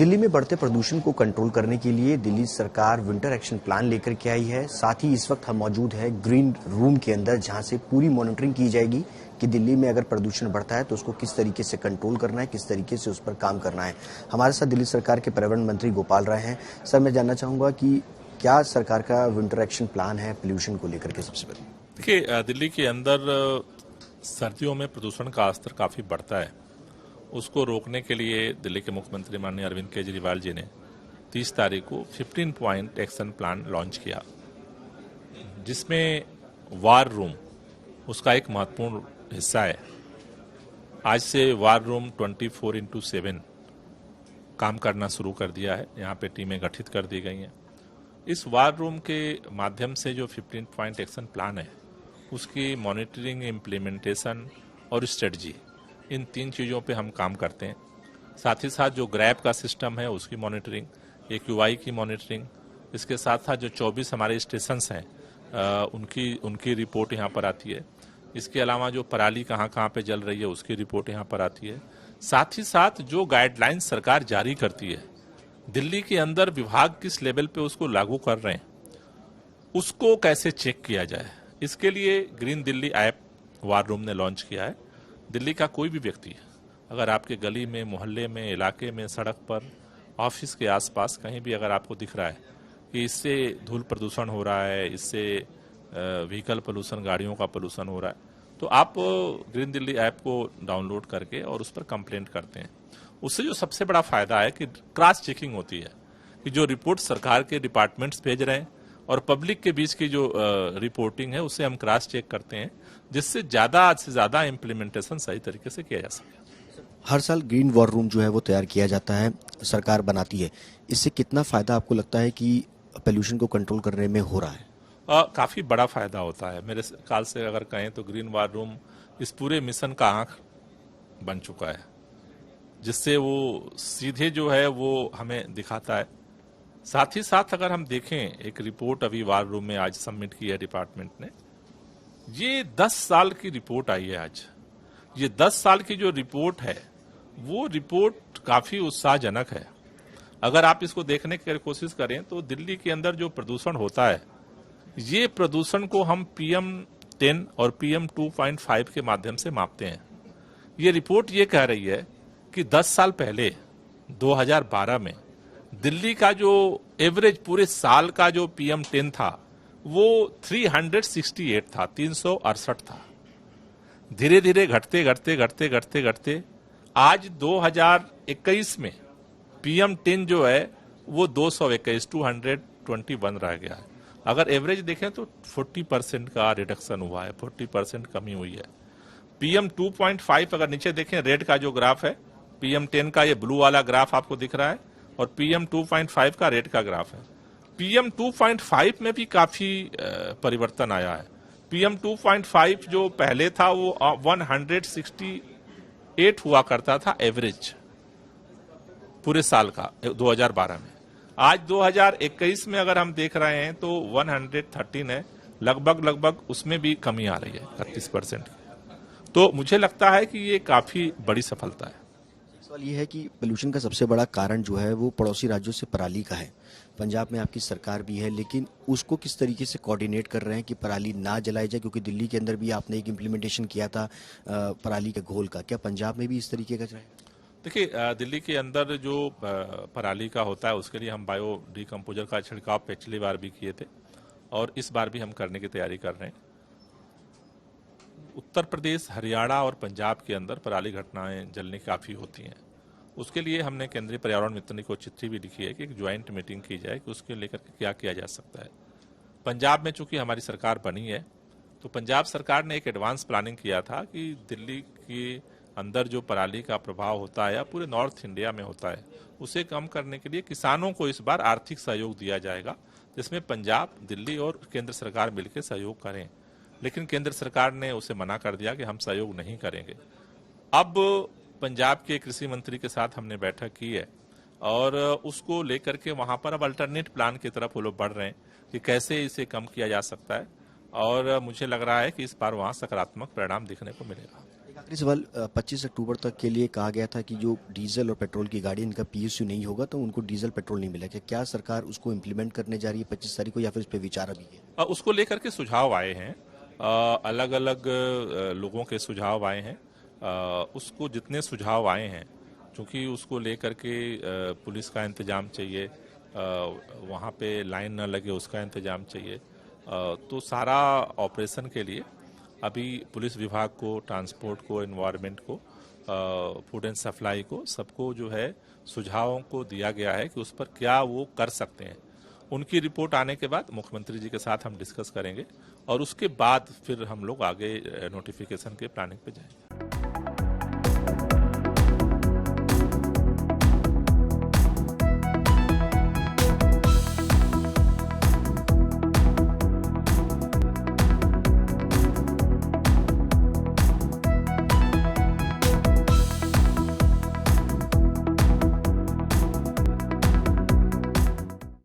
दिल्ली में बढ़ते प्रदूषण को कंट्रोल करने के लिए दिल्ली सरकार विंटर एक्शन प्लान लेकर के आई है। साथ ही इस वक्त हम मौजूद हैं ग्रीन रूम के अंदर, जहां से पूरी मॉनिटरिंग की जाएगी कि दिल्ली में अगर प्रदूषण बढ़ता है तो उसको किस तरीके से कंट्रोल करना है, किस तरीके से उस पर काम करना है। हमारे साथ दिल्ली सरकार के पर्यावरण मंत्री गोपाल राय हैं। सर, मैं जानना चाहूंगा कि क्या सरकार का विंटर एक्शन प्लान है पोल्यूशन को लेकर के। सबसे पहले देखिए, दिल्ली के अंदर सर्दियों में प्रदूषण का स्तर काफी बढ़ता है। उसको रोकने के लिए दिल्ली के मुख्यमंत्री माननीय अरविंद केजरीवाल जी ने 30 तारीख को 15 पॉइंट एक्शन प्लान लॉन्च किया, जिसमें वार रूम उसका एक महत्वपूर्ण हिस्सा है। आज से वार रूम 24/7 काम करना शुरू कर दिया है। यहाँ पे टीमें गठित कर दी गई हैं। इस वार रूम के माध्यम से जो 15 पॉइंट एक्शन प्लान है, उसकी मॉनिटरिंग, इम्प्लीमेंटेशन और स्ट्रेटजी, इन 3 चीज़ों पे हम काम करते हैं। साथ ही साथ जो ग्रैब का सिस्टम है उसकी मॉनिटरिंग, AQI की मॉनिटरिंग, इसके साथ साथ जो 24 हमारे स्टेशंस हैं उनकी रिपोर्ट यहाँ पर आती है। इसके अलावा जो पराली कहाँ पे जल रही है उसकी रिपोर्ट यहाँ पर आती है। साथ ही साथ जो गाइडलाइन सरकार जारी करती है, दिल्ली के अंदर विभाग किस लेवल पे उसको लागू कर रहे हैं, उसको कैसे चेक किया जाए, इसके लिए green Delhi app war room ने लॉन्च किया है। दिल्ली का कोई भी व्यक्ति अगर आपके गली में, मोहल्ले में, इलाके में, सड़क पर, ऑफिस के आसपास कहीं भी अगर आपको दिख रहा है कि इससे धूल प्रदूषण हो रहा है, इससे व्हीकल पोल्यूशन, गाड़ियों का पोल्यूशन हो रहा है, तो आप ग्रीन दिल्ली ऐप को डाउनलोड करके और उस पर कंप्लेंट करते हैं। उससे जो सबसे बड़ा फायदा है कि क्रॉस चेकिंग होती है कि जो रिपोर्ट सरकार के डिपार्टमेंट्स भेज रहे हैं और पब्लिक के बीच की जो रिपोर्टिंग है उससे हम क्रॉस चेक करते हैं, जिससे ज्यादा से ज्यादा इम्प्लीमेंटेशन सही तरीके से किया जा सके। हर साल ग्रीन वॉर रूम जो है वो तैयार किया जाता है, सरकार बनाती है। इससे कितना फायदा आपको लगता है कि पोल्यूशन को कंट्रोल करने में हो रहा है? काफी बड़ा फायदा होता है। मेरे ख्याल से अगर कहें तो ग्रीन वॉर रूम इस पूरे मिशन का आंख बन चुका है, जिससे वो सीधे जो है वो हमें दिखाता है। साथ ही साथ अगर हम देखें, एक रिपोर्ट अभी वार रूम में आज सबमिट की है डिपार्टमेंट ने। ये 10 साल की रिपोर्ट आई है आज। ये 10 साल की जो रिपोर्ट है वो रिपोर्ट काफी उत्साहजनक है। अगर आप इसको देखने की कोशिश करें तो दिल्ली के अंदर जो प्रदूषण होता है, ये प्रदूषण को हम PM10 और PM 2.5 के माध्यम से मापते हैं। ये रिपोर्ट ये कह रही है कि 10 साल पहले 2012 में दिल्ली का जो एवरेज पूरे साल का जो PM10 था वो 368 था, 368 था। धीरे धीरे घटते आज 2021 में PM10 जो है वो 221, 221 रह गया है। अगर एवरेज देखें तो 40% का रिडक्शन हुआ है, 40% कमी हुई है। PM 2.5 अगर नीचे देखें, रेड का जो ग्राफ है, PM10 का ये ब्लू वाला ग्राफ आपको दिख रहा है और PM 2.5 का रेड का ग्राफ है। PM 2.5 में भी काफी परिवर्तन आया है। PM 2.5 जो पहले था वो 168 हुआ करता था एवरेज पूरे साल का 2012 में। आज 2021 में अगर हम देख रहे हैं तो 113 है, लगभग उसमें भी कमी आ रही है 31%। तो मुझे लगता है कि ये काफी बड़ी सफलता है। सवाल ये है कि पोल्यूशन का सबसे बड़ा कारण जो है वो पड़ोसी राज्यों से पराली का है। पंजाब में आपकी सरकार भी है, लेकिन उसको किस तरीके से कोऑर्डिनेट कर रहे हैं कि पराली ना जलाई जाए? क्योंकि दिल्ली के अंदर भी आपने एक इम्प्लीमेंटेशन किया था पराली के घोल का। क्या पंजाब में भी इस तरीके का है? देखिए, दिल्ली के अंदर जो पराली का होता है उसके लिए हम बायो डिकम्पोजर का छिड़काव पिछली बार भी किए थे और इस बार भी हम करने की तैयारी कर रहे हैं। उत्तर प्रदेश, हरियाणा और पंजाब के अंदर पराली घटनाएं जलने काफी होती हैं। उसके लिए हमने केंद्रीय पर्यावरण मित्र को चिट्ठी भी लिखी है कि एक ज्वाइंट मीटिंग की जाए कि उसके लेकर के क्या किया जा सकता है। पंजाब में चूंकि हमारी सरकार बनी है तो पंजाब सरकार ने एक एडवांस प्लानिंग किया था कि दिल्ली के अंदर जो पराली का प्रभाव होता है या पूरे नॉर्थ इंडिया में होता है, उसे कम करने के लिए किसानों को इस बार आर्थिक सहयोग दिया जाएगा, जिसमें पंजाब, दिल्ली और केंद्र सरकार मिलकर सहयोग करें। लेकिन केंद्र सरकार ने उसे मना कर दिया कि हम सहयोग नहीं करेंगे। अब पंजाब के कृषि मंत्री के साथ हमने बैठक की है और उसको लेकर के वहां पर अब अल्टरनेट प्लान की तरफ वो लोग बढ़ रहे हैं कि कैसे इसे कम किया जा सकता है और मुझे लग रहा है कि इस बार वहां सकारात्मक परिणाम दिखने को मिलेगा। आखिरी सवाल, 25 अक्टूबर तक के लिए कहा गया था कि जो डीजल और पेट्रोल की गाड़ी इनका पीएसयू नहीं होगा तो उनको डीजल पेट्रोल नहीं मिलेगा। क्या सरकार उसको इम्प्लीमेंट करने जा रही है 25 तारीख को, या फिर इस पर विचार अभी है? उसको लेकर के सुझाव आए हैं, अलग अलग लोगों के सुझाव आए हैं। उसको जितने सुझाव आए हैं, क्योंकि उसको लेकर के पुलिस का इंतजाम चाहिए, वहाँ पे लाइन न लगे उसका इंतजाम चाहिए, तो सारा ऑपरेशन के लिए अभी पुलिस विभाग को, ट्रांसपोर्ट को, एनवायरनमेंट को, फूड एंड सप्लाई को, सबको जो है सुझावों को दिया गया है कि उस पर क्या वो कर सकते हैं। उनकी रिपोर्ट आने के बाद मुख्यमंत्री जी के साथ हम डिस्कस करेंगे और उसके बाद फिर हम लोग आगे नोटिफिकेशन के प्लानिंग पे जाएंगे।